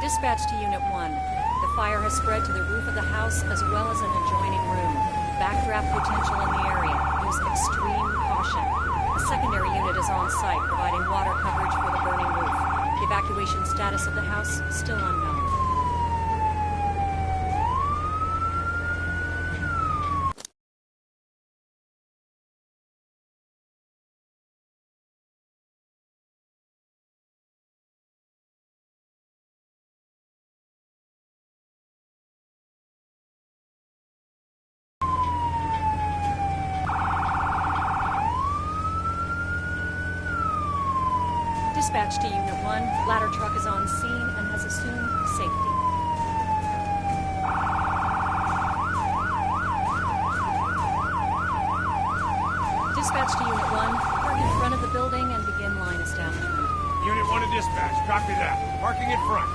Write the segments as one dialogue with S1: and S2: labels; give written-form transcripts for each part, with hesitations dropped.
S1: Dispatch to Unit 1. The fire has spread to the roof of the house as well as an adjoining room. Backdraft potential in the area. Use extreme caution. A secondary unit is on site, providing water coverage for the burning roof. The evacuation status of the house still unknown. Dispatch to Unit 1. Ladder truck is on scene and has assumed safety. Dispatch to Unit 1. Park in front of the building and begin line establishment.
S2: Unit 1 to dispatch. Copy that. Parking in front.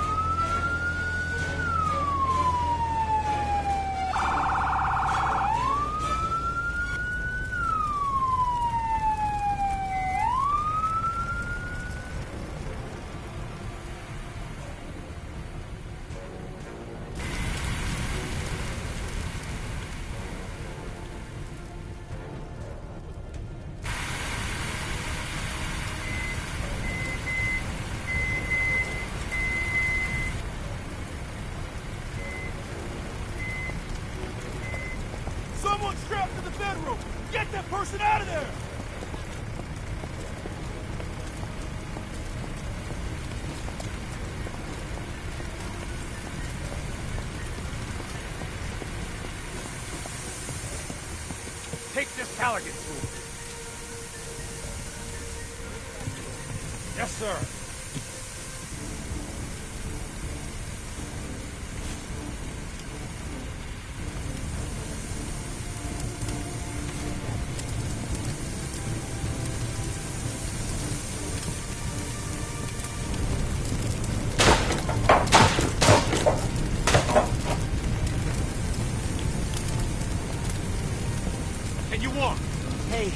S2: Someone strapped to the bedroom! Get that person out of there! Take this Callaghan through. Yes, sir.
S3: Hey,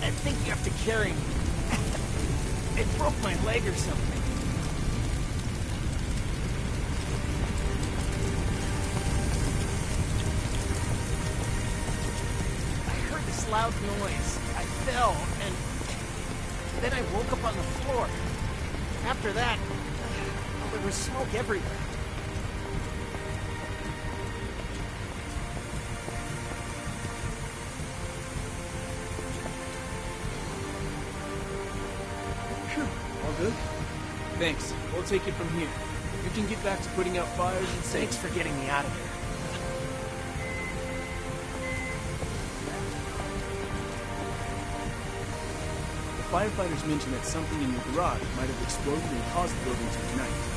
S3: I think you have to carry me. It broke my leg or something. I heard this loud noise. I fell, and then I woke up on the floor. After that, there was smoke everywhere.
S4: Good? Thanks. We'll take it from here. You can get back to putting out fires and
S3: Thanks for getting me out of here.
S4: The firefighters mentioned that something in your garage might have exploded and caused the building to ignite.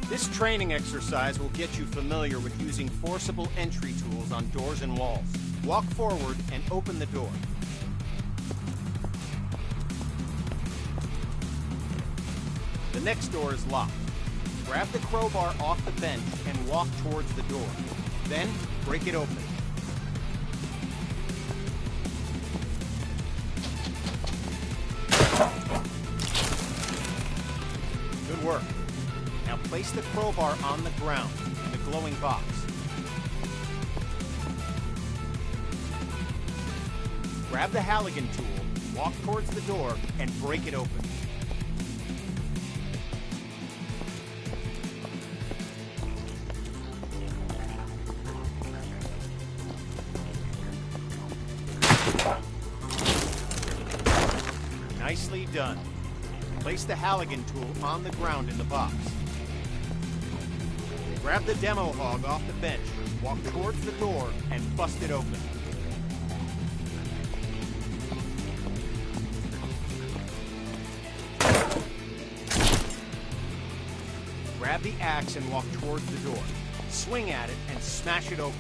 S5: This training exercise will get you familiar with using forcible entry tools on doors and walls. Walk forward and open the door. The next door is locked. Grab the crowbar off the bench and walk towards the door. Then, break it open. Good work. Now place the crowbar on the ground in the glowing box. Grab the Halligan tool, walk towards the door, and break it open. Nicely done. Place the Halligan tool on the ground in the box. Grab the demo hog off the bench, walk towards the door, and bust it open. Grab the axe and walk towards the door. Swing at it and smash it open.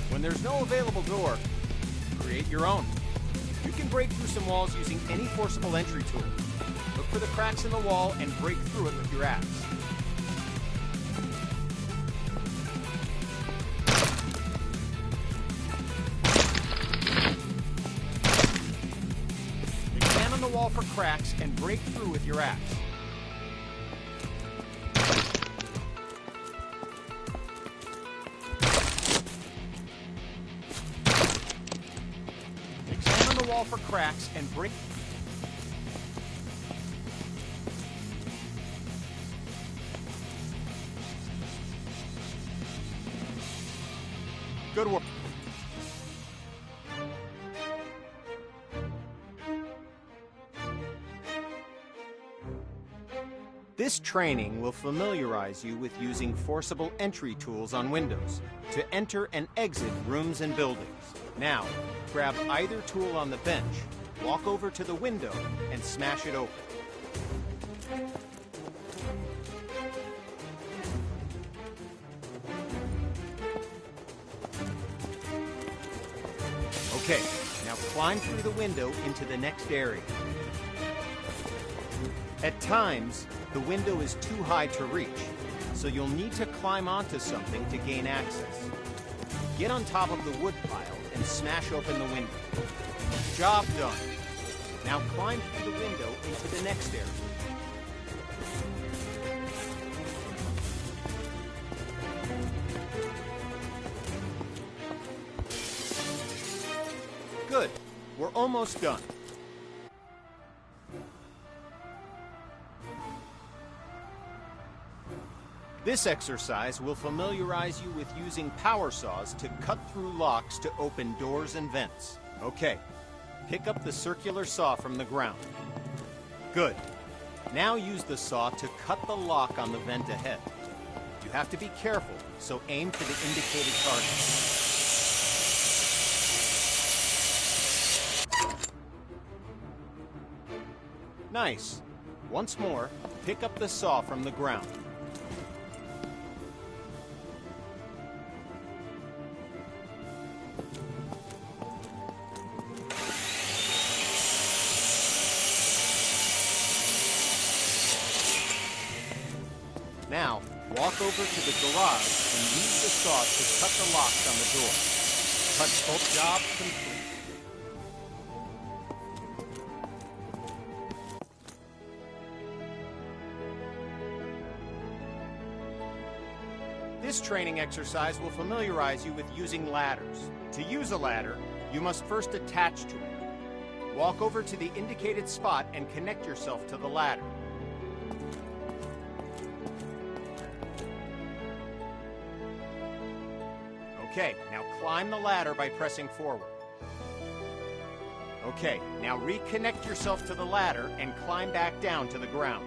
S5: When there's no available door, create your own. You can break through some walls using any forcible entry tool. Look for the cracks in the wall and break through it with your axe. Examine the wall for cracks and break through with your axe. Wall for cracks and break. Good work. This training will familiarize you with using forcible entry tools on windows to enter and exit rooms and buildings. Now, grab either tool on the bench, walk over to the window, and smash it open. Okay, now climb through the window into the next area. At times, the window is too high to reach, so you'll need to climb onto something to gain access. Get on top of the wood pile and smash open the window. Job done. Now climb through the window into the next area. Good. We're almost done. This exercise will familiarize you with using power saws to cut through locks to open doors and vents. Okay, pick up the circular saw from the ground. Good. Now use the saw to cut the lock on the vent ahead. You have to be careful, so aim for the indicated target. Nice. Once more, pick up the saw from the ground. Now, walk over to the garage and use the saw to cut the locks on the door. Cut both jobs complete. This training exercise will familiarize you with using ladders. To use a ladder, you must first attach to it. Walk over to the indicated spot and connect yourself to the ladder. Okay, now climb the ladder by pressing forward. Okay, now reconnect yourself to the ladder and climb back down to the ground.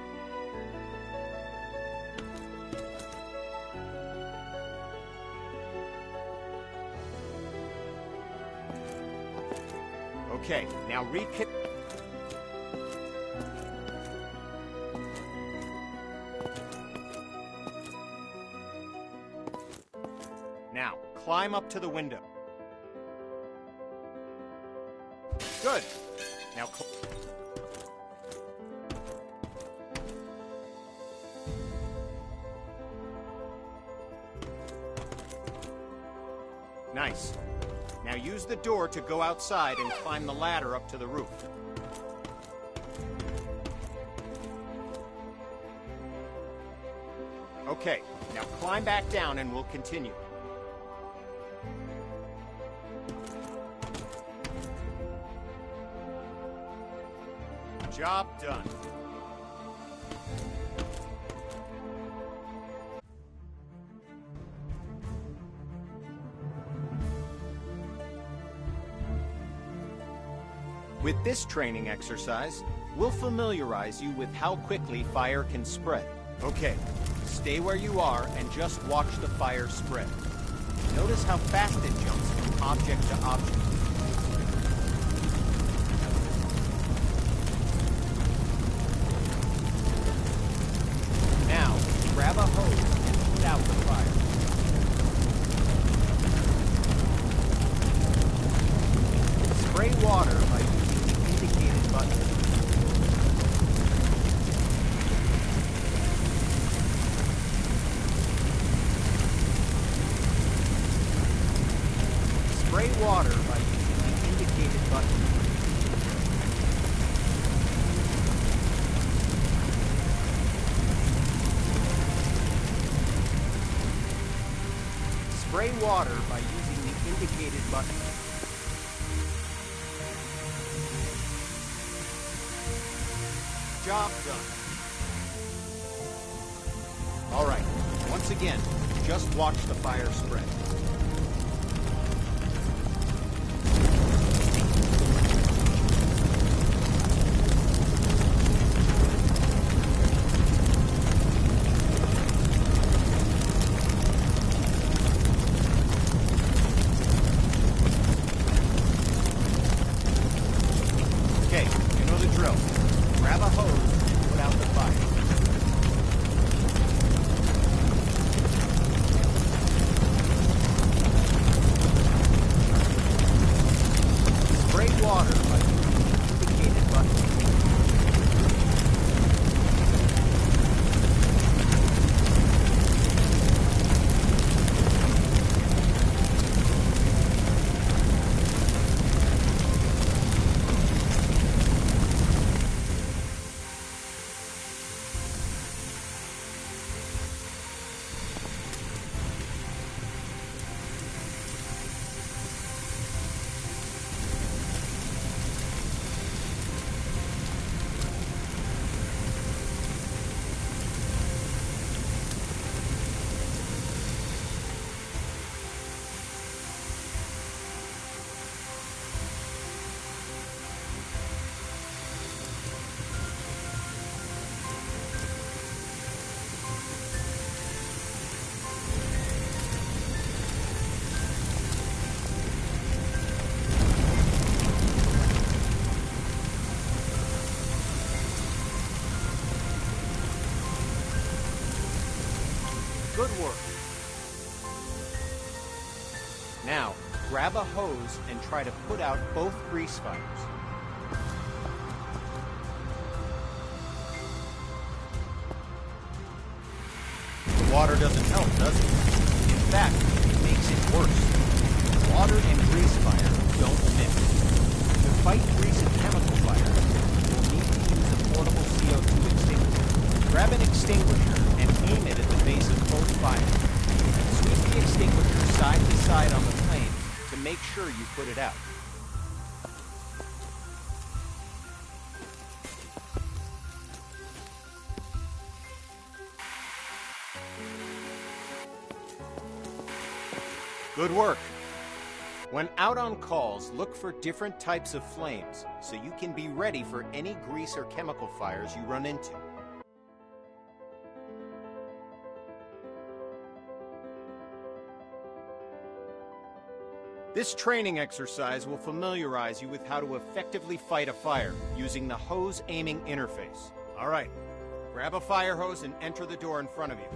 S5: Okay, now reconnect. Now, climb up to the window. Good. Now, nice. Now use the door to go outside and climb the ladder up to the roof. Okay, now climb back down and we'll continue. Job done. With this training exercise, we'll familiarize you with how quickly fire can spread. Okay, stay where you are and just watch the fire spread. Notice how fast it jumps from object to object. Now, grab a hose and put out the fire. Spray water by using the indicated button. Spray water by using the indicated button. Spray water by using the indicated button. Job done. All right, once again, just watch the fire spread. Okay, you know the drill. Grab a hose and put out the fire. Spray water by using the indicated button. Good work. Now, grab a hose and try to put out both grease fires. The water doesn't help, does it? In fact, it makes it worse. Water and grease fire don't mix. To fight grease and chemical fire, you'll need to use a portable CO2 extinguisher. Grab an extinguisher and aim it at the base of both fires. Sweep the extinguisher side to side on the flame to make sure you put it out. Good work. When out on calls, look for different types of flames so you can be ready for any grease or chemical fires you run into. This training exercise will familiarize you with how to effectively fight a fire using the hose aiming interface. All right, grab a fire hose and enter the door in front of you.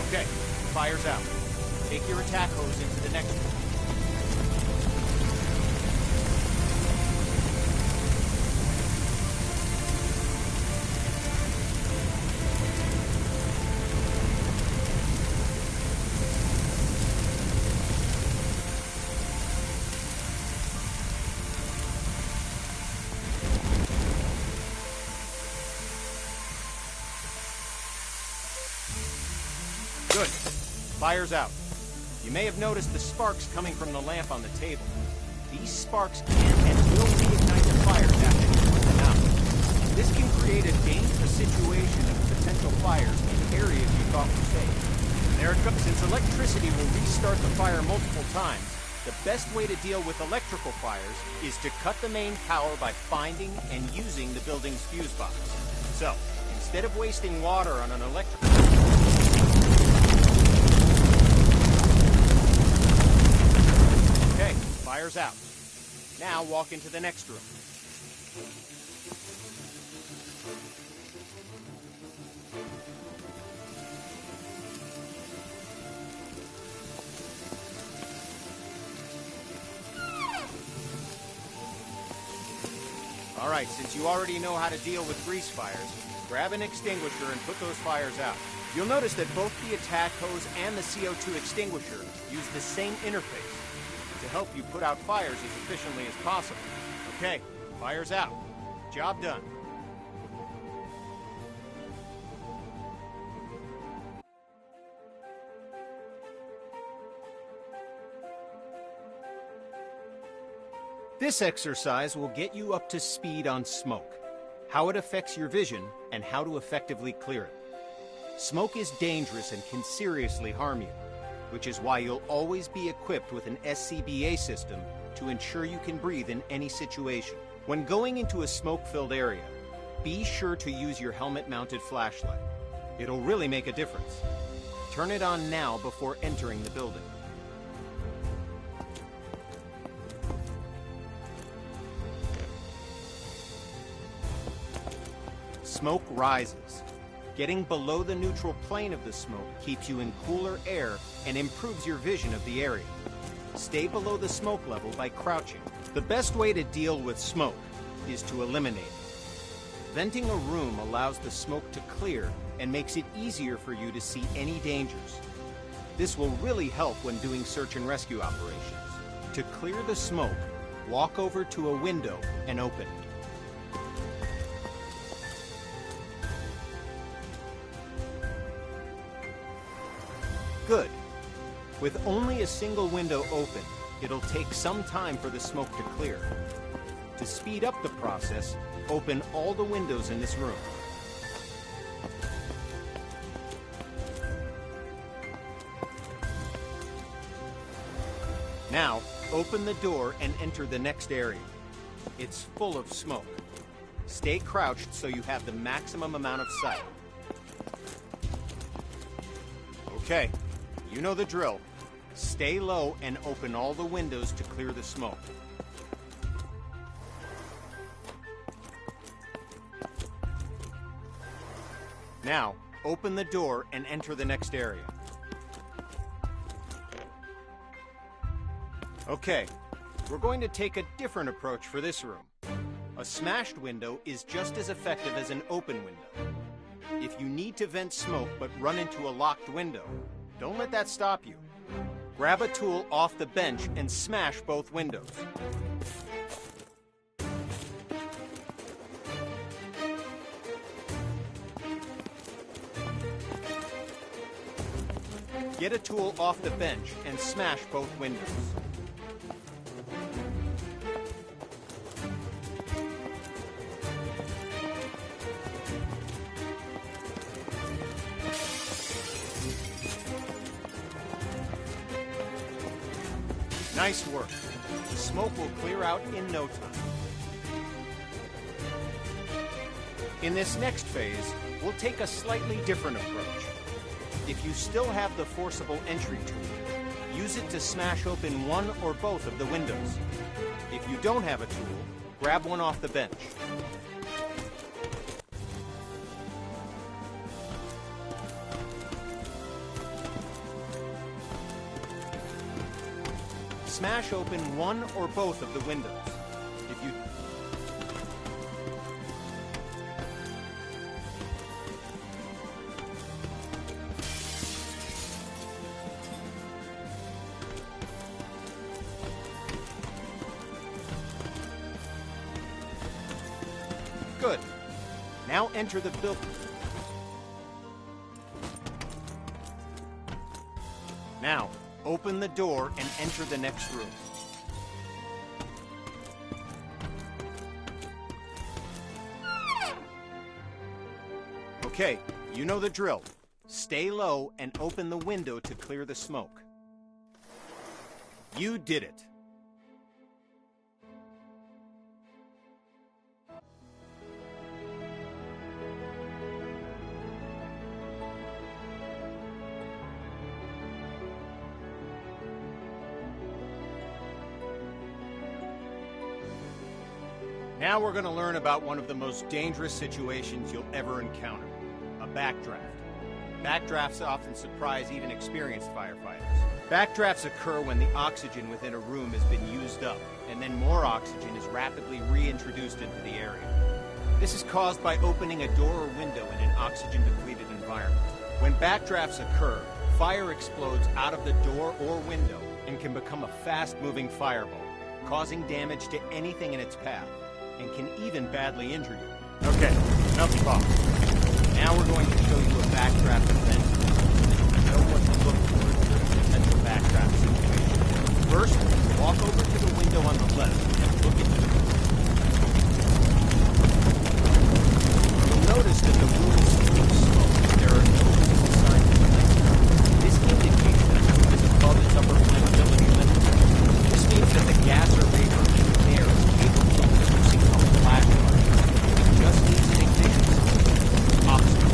S5: Okay, fire's out. Take your attack hose into the next one. Good. Fire's out. You may have noticed the sparks coming from the lamp on the table. These sparks can and will reignite the fires after you put them out. This can create a dangerous situation of potential fires in areas you thought were safe. There it goes. Since electricity will restart the fire multiple times, the best way to deal with electrical fires is to cut the main power by finding and using the building's fuse box. So, instead of wasting water on an electrical... Okay, fire's out. Now walk into the next room. All right, since you already know how to deal with grease fires, grab an extinguisher and put those fires out. You'll notice that both the attack hose and the CO2 extinguisher use the same interface to help you put out fires as efficiently as possible. Okay, fire's out. Job done. This exercise will get you up to speed on smoke, how it affects your vision, and how to effectively clear it. Smoke is dangerous and can seriously harm you, which is why you'll always be equipped with an SCBA system to ensure you can breathe in any situation. When going into a smoke-filled area, be sure to use your helmet-mounted flashlight. It'll really make a difference. Turn it on now before entering the building. Smoke rises. Getting below the neutral plane of the smoke keeps you in cooler air and improves your vision of the area. Stay below the smoke level by crouching. The best way to deal with smoke is to eliminate it. Venting a room allows the smoke to clear and makes it easier for you to see any dangers. This will really help when doing search and rescue operations. To clear the smoke, walk over to a window and open it. Good. With only a single window open, it'll take some time for the smoke to clear. To speed up the process, open all the windows in this room. Now, open the door and enter the next area. It's full of smoke. Stay crouched so you have the maximum amount of sight. Okay, you know the drill. Stay low and open all the windows to clear the smoke. Now, open the door and enter the next area. Okay, we're going to take a different approach for this room. A smashed window is just as effective as an open window. If you need to vent smoke but run into a locked window, don't let that stop you. Grab a tool off the bench and smash both windows. Get a tool off the bench and smash both windows. Nice work. The smoke will clear out in no time. In this next phase, we'll take a slightly different approach. If you still have the forcible entry tool, use it to smash open one or both of the windows. If you don't have a tool, grab one off the bench. Smash open one or both of the windows. If you Good. Now enter the building. Now, open the door and enter the next room. Okay, you know the drill. Stay low and open the window to clear the smoke. You did it. Now we're going to learn about one of the most dangerous situations you'll ever encounter, a backdraft. Backdrafts often surprise even experienced firefighters. Backdrafts occur when the oxygen within a room has been used up, and then more oxygen is rapidly reintroduced into the area. This is caused by opening a door or window in an oxygen-depleted environment. When backdrafts occur, fire explodes out of the door or window and can become a fast-moving fireball, causing damage to anything in its path, and can even badly injure you. Okay, enough talk. Now we're going to show you a backdraft event. Know what to look for in a potential backdraft situation. First, walk over to the window on the left and look into the room. You'll notice that the room is full of smoke. There are no visible signs of flame. This indicates that the room is above its upper flammability limit. This means that the gas or vapor in the air is capable of producing a flash fire. It just needs an ignition system. Oxygen.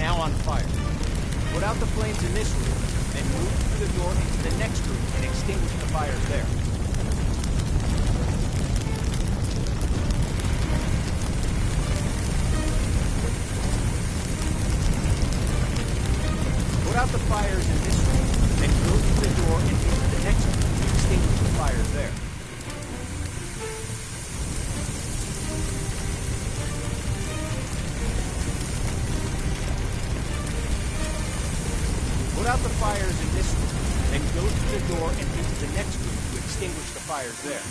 S5: now on fire. Put out the flames in this room, then move through the door into the next room and extinguish the fires there. Put out the fires in this room, then go through the door and into the next room to extinguish the fires there. Put out the fires in this room, then go through the door and into the next room to extinguish the fires there.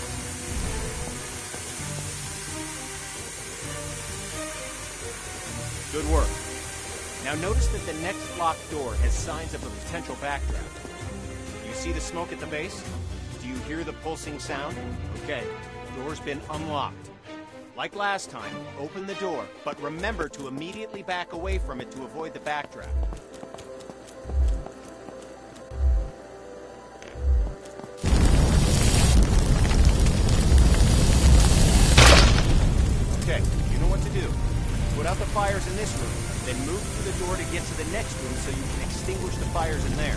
S5: Good work. Now notice that the next locked door has signs of a potential backdraft. Do you see the smoke at the base? Do you hear the pulsing sound? Okay, the door's been unlocked. Like last time, open the door, but remember to immediately back away from it to avoid the backdraft. Okay, you know what to do. Put out the fires in this room, then move through the door to get to the next room so you can extinguish the fires in there.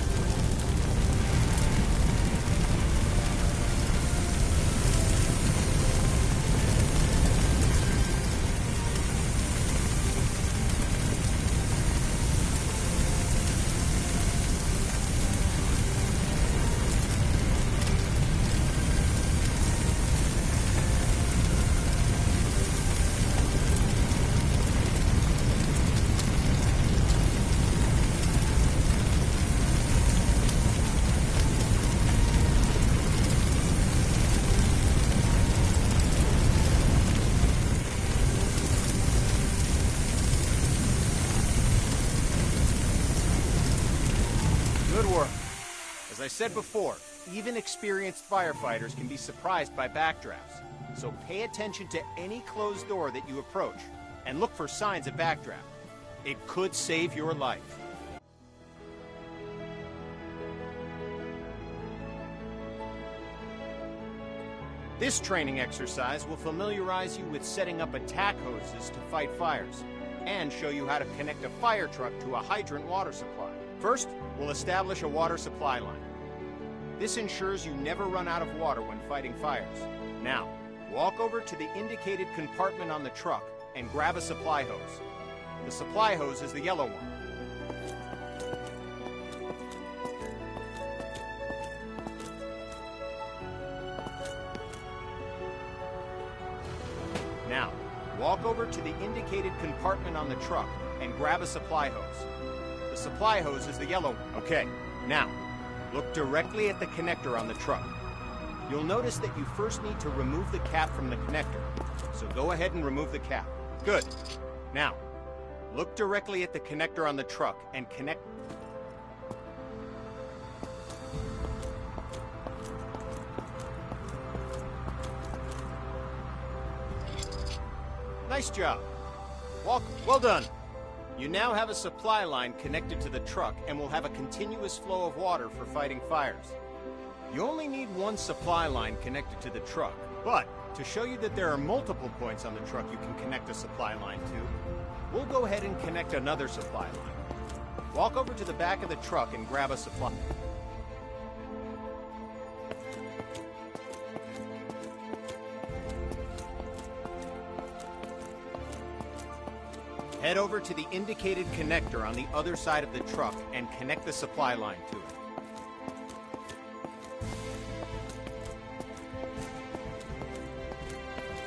S5: Good work. As I said before, even experienced firefighters can be surprised by backdrafts. So pay attention to any closed door that you approach, and look for signs of backdraft. It could save your life. This training exercise will familiarize you with setting up attack hoses to fight fires, and show you how to connect a fire truck to a hydrant water supply. First, we'll establish a water supply line. This ensures you never run out of water when fighting fires. Now, walk over to the indicated compartment on the truck and grab a supply hose. The supply hose is the yellow one. Now, walk over to the indicated compartment on the truck and grab a supply hose. The supply hose is the yellow one. Okay, now, look directly at the connector on the truck. You'll notice that you first need to remove the cap from the connector. So go ahead and remove the cap. Good. Now, look directly at the connector on the truck and connect. Nice job. Well done. You now have a supply line connected to the truck and will have a continuous flow of water for fighting fires. You only need one supply line connected to the truck, but to show you that there are multiple points on the truck you can connect a supply line to, we'll go ahead and connect another supply line. Walk over to the back of the truck and grab a supply. Head over to the indicated connector on the other side of the truck and connect the supply line to it.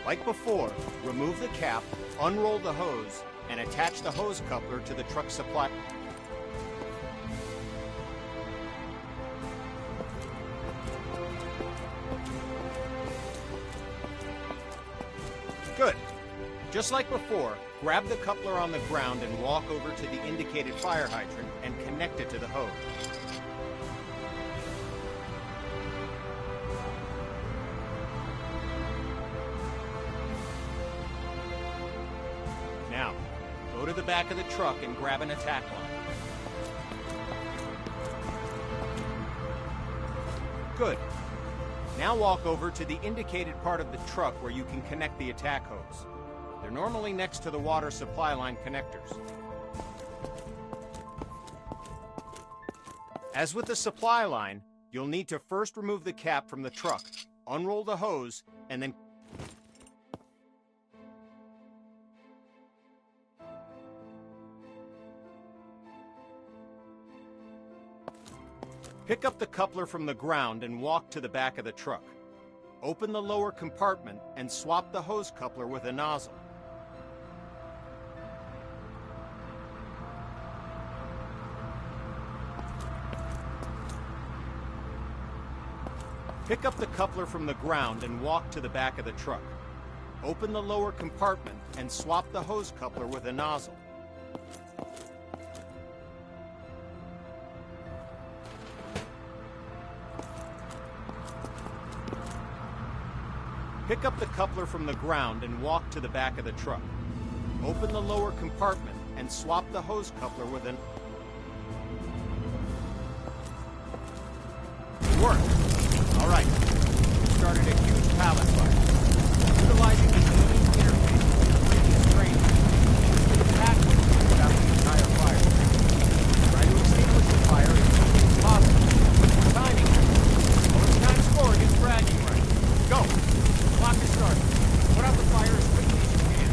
S5: Like before, remove the cap, unroll the hose, and attach the hose coupler to the truck supply. Good. Just like before, grab the coupler on the ground and walk over to the indicated fire hydrant and connect it to the hose. Now, go to the back of the truck and grab an attack line. Good. Now walk over to the indicated part of the truck where you can connect the attack hose. They're normally next to the water supply line connectors. As with the supply line, you'll need to first remove the cap from the truck, unroll the hose, and then pick up the coupler from the ground and walk to the back of the truck. Open the lower compartment and swap the hose coupler with a nozzle. Pick up the coupler from the ground and walk to the back of the truck. Open the lower compartment and swap the hose coupler with a nozzle. Pick up the coupler from the ground and walk to the back of the truck. Open the lower compartment and swap the hose coupler with an... It worked. All right. We started a huge pallet fire. Utilizing the unique interface from the previous training, we can pack with to put out the entire fire. Try to extinguish the fire as quickly as possible. Timing. Most times forward is bragging right. Go. Clock is started. Put out the fire as quickly as you can.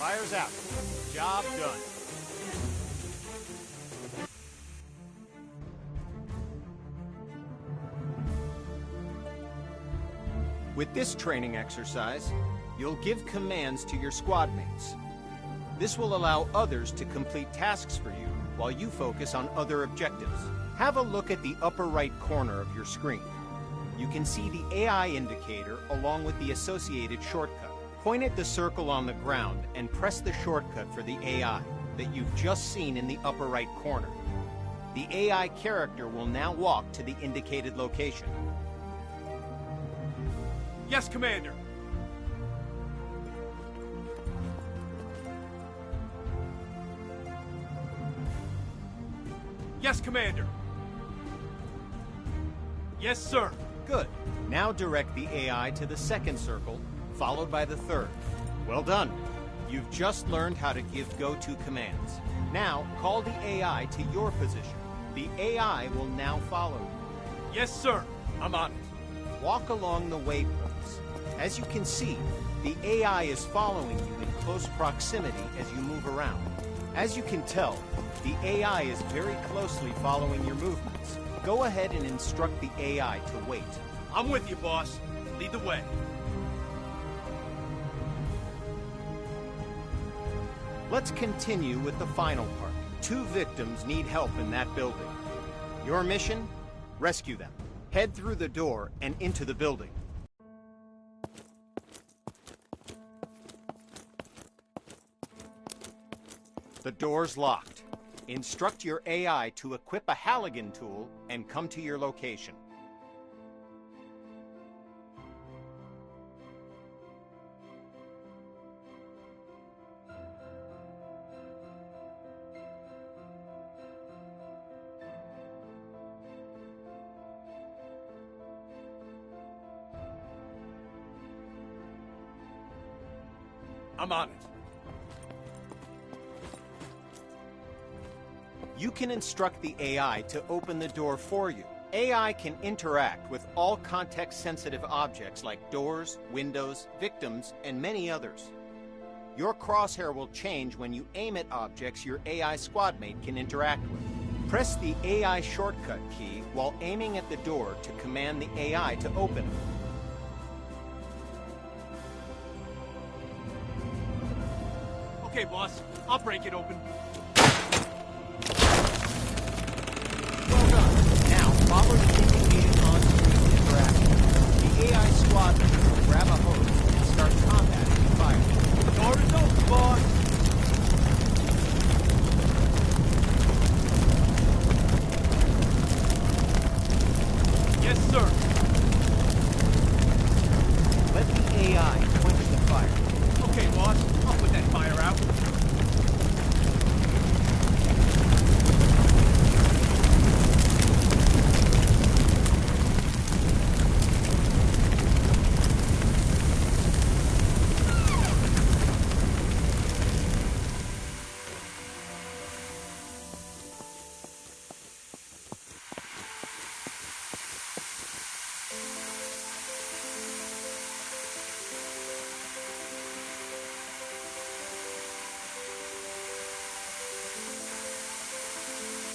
S5: Fire's out. Job done. With this training exercise, you'll give commands to your squad mates. This will allow others to complete tasks for you while you focus on other objectives. Have a look at the upper right corner of your screen. You can see the AI indicator along with the associated shortcut. Point at the circle on the ground and press the shortcut for the AI that you've just seen in the upper right corner. The AI character will now walk to the indicated location.
S2: Yes, Commander. Yes, Commander. Yes, sir.
S5: Good. Now direct the AI to the second circle, followed by the third. Well done. You've just learned how to give go-to commands. Now, call the AI to your position. The AI will now follow you.
S2: Yes, sir. I'm on it.
S5: Walk along the waypoints. As you can see, the AI is following you in close proximity as you move around. As you can tell, the AI is very closely following your movements. Go ahead and instruct the AI to wait.
S2: I'm with you, boss. Lead the way.
S5: Let's continue with the final part. 2 victims need help in that building. Your mission? Rescue them. Head through the door and into the building. The door's locked. Instruct your AI to equip a Halligan tool and come to your location.
S2: I'm on it.
S5: You can instruct the AI to open the door for you. AI can interact with all context-sensitive objects like doors, windows, victims, and many others. Your crosshair will change when you aim at objects your AI squadmate can interact with. Press the AI shortcut key while aiming at the door to command the AI to open it.
S2: Okay, boss. I'll break it open.
S5: Well done. Now, follow the indicated on-screen interaction. The AI squadman will grab a hose and start combating the fire.
S2: Door is open, boss. Yes, sir.
S5: Let the AI quench the fire.
S2: Okay, boss. I'll put that fire out.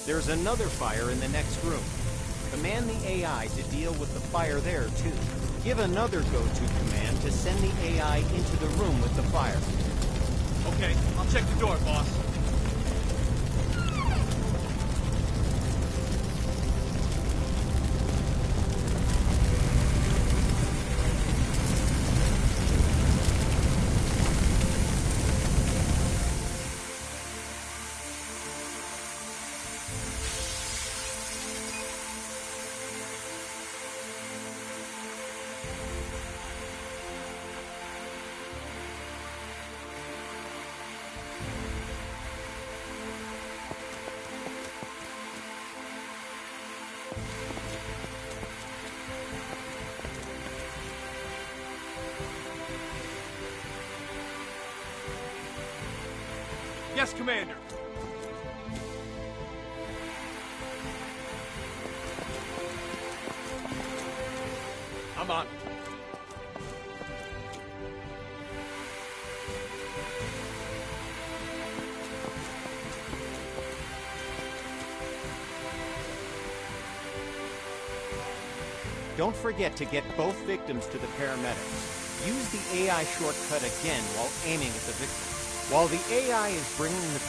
S5: There's another fire in the next room. Command the AI to deal with the fire there, too. Give another go-to command to send the AI into the room with the fire.
S2: Okay, I'll check the door, boss. Yes, Commander. I'm on it.
S5: Don't forget to get both victims to the paramedics. Use the AI shortcut again while aiming at the victim. While the AI is bringing the...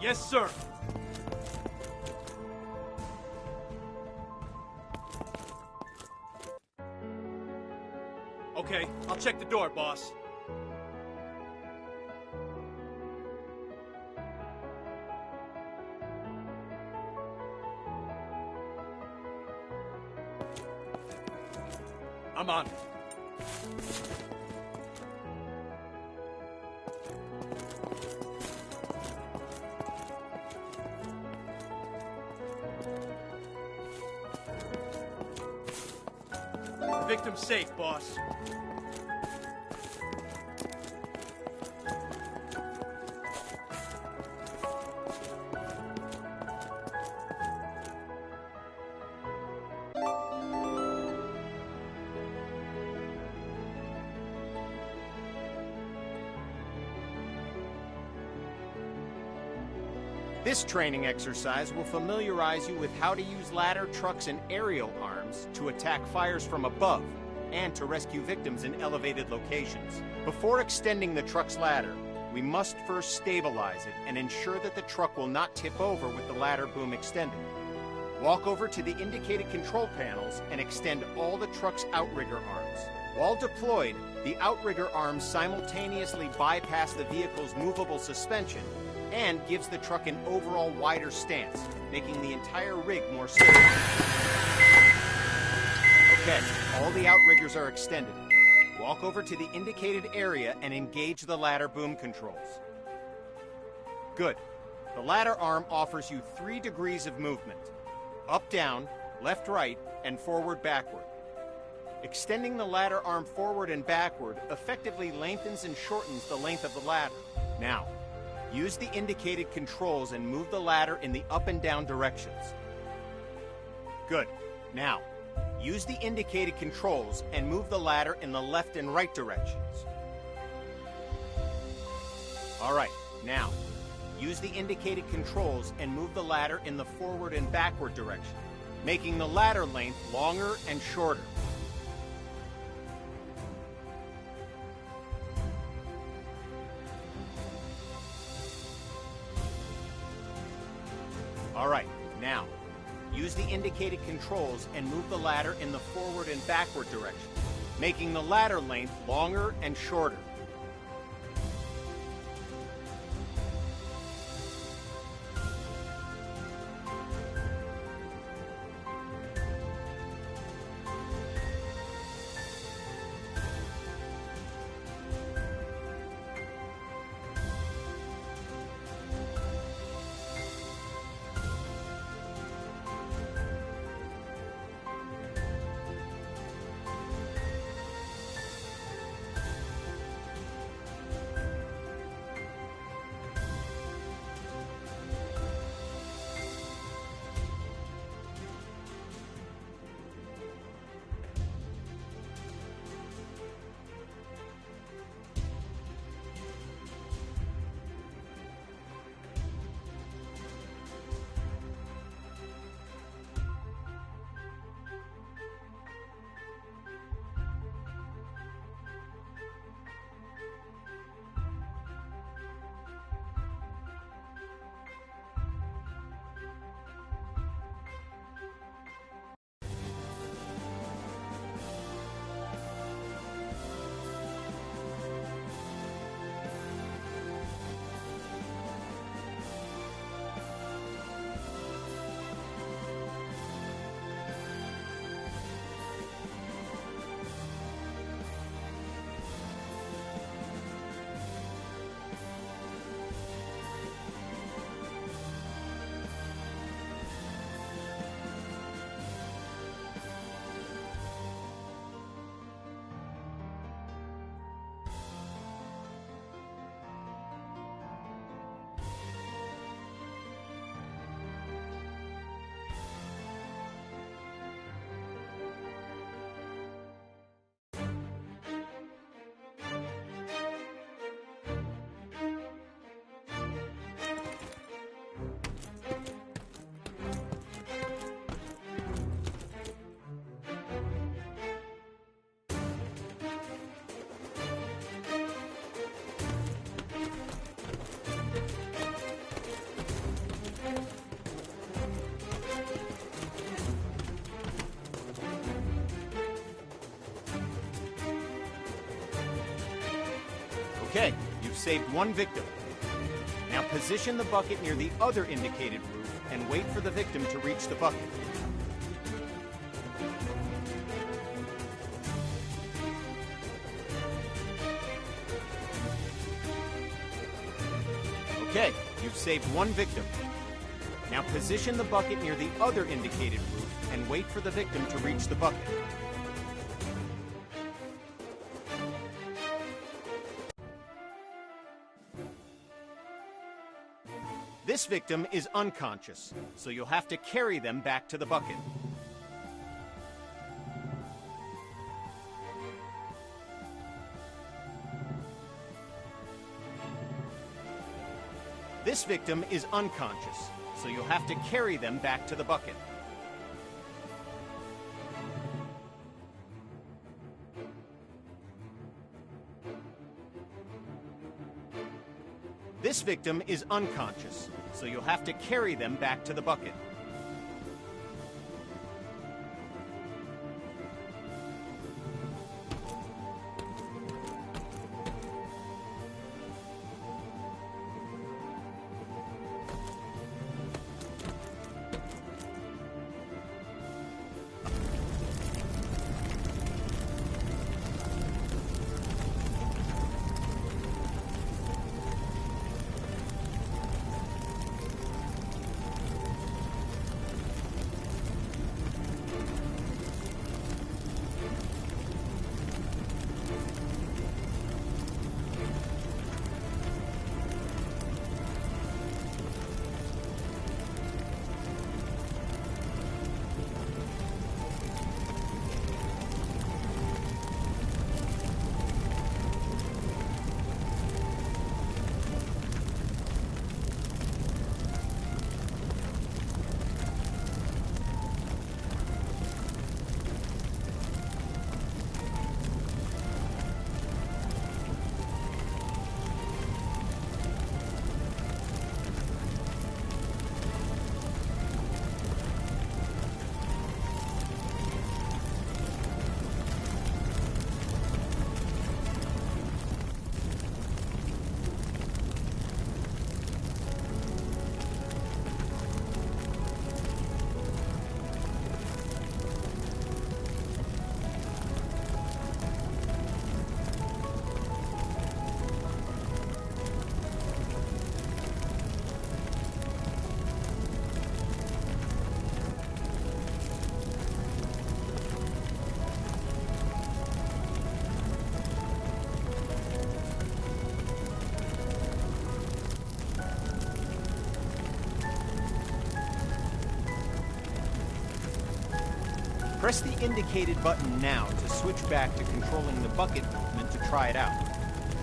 S2: Yes, sir. Okay, I'll check the door, boss. I'm on it. The victim's safe, boss.
S5: This training exercise will familiarize you with how to use ladder trucks and aerial arms to attack fires from above and to rescue victims in elevated locations. Before extending the truck's ladder, we must first stabilize it and ensure that the truck will not tip over with the ladder boom extended. Walk over to the indicated control panels and extend all the truck's outrigger arms. While deployed, the outrigger arms simultaneously bypass the vehicle's movable suspension and gives the truck an overall wider stance, making the entire rig more stable. Okay, all the outriggers are extended. Walk over to the indicated area and engage the ladder boom controls. Good. The ladder arm offers you 3 degrees of movement: up, down, left, right, and forward, backward. Extending the ladder arm forward and backward effectively lengthens and shortens the length of the ladder. Now, use the indicated controls and move the ladder in the up and down directions. Good. Now, use the indicated controls and move the ladder in the left and right directions. All right, now, use the indicated controls and move the ladder in the forward and backward direction, making the ladder length longer and shorter. All right, now, use the indicated controls and move the ladder in the forward and backward direction, making the ladder length longer and shorter. Okay, you've saved one victim. Now position the bucket near the other indicated roof and wait for the victim to reach the bucket. Okay, you've saved one victim. Now position the bucket near the other indicated roof and wait for the victim to reach the bucket. This victim is unconscious, so you'll have to carry them back to the bucket. This victim is unconscious, so you'll have to carry them back to the bucket. This victim is unconscious, so you'll have to carry them back to the bucket. Press the indicated button now to switch back to controlling the bucket movement to try it out.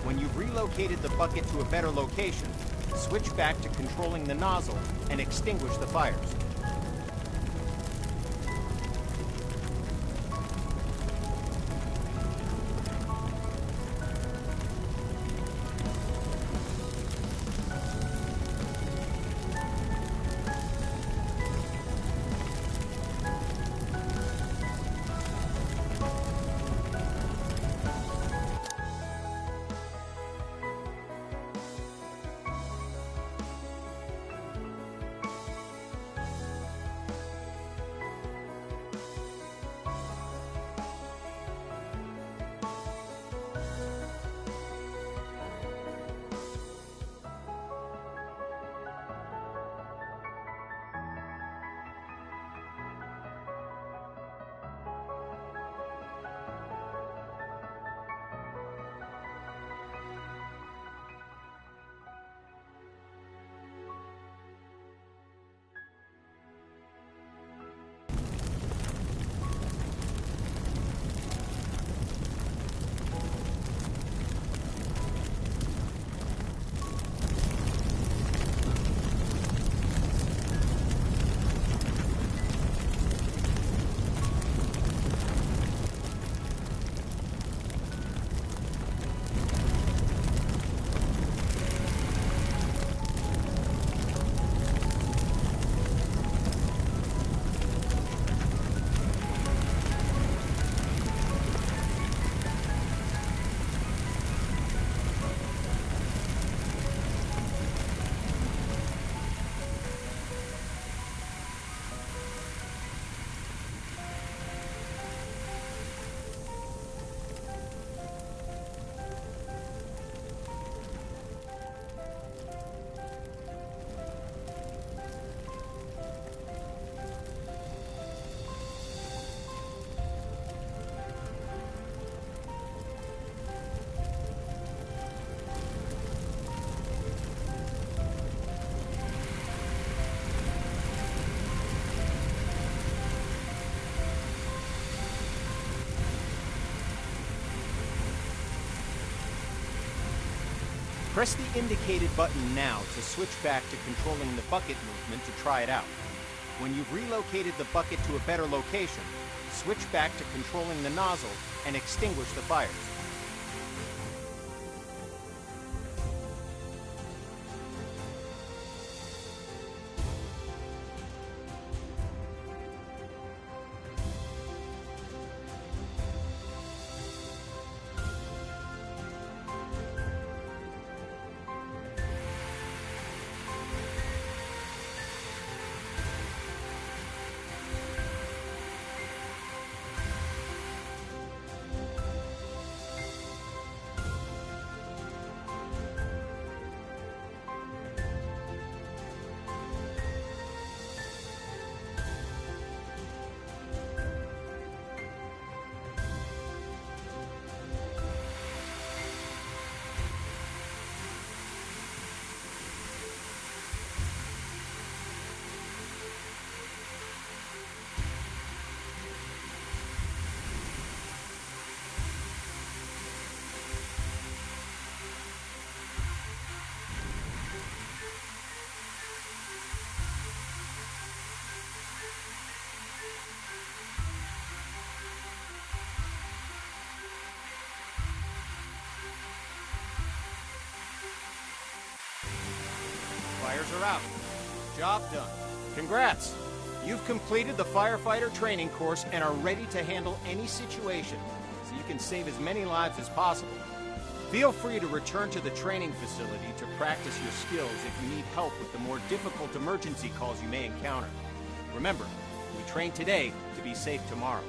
S5: When you've relocated the bucket to a better location, switch back to controlling the nozzle and extinguish the fires. Press the indicated button now to switch back to controlling the bucket movement to try it out. When you've relocated the bucket to a better location, switch back to controlling the nozzle and extinguish the fires. Fires are out. Job done. Congrats! You've completed the firefighter training course and are ready to handle any situation, so you can save as many lives as possible. Feel free to return to the training facility to practice your skills if you need help with the more difficult emergency calls you may encounter. Remember, we train today to be safe tomorrow.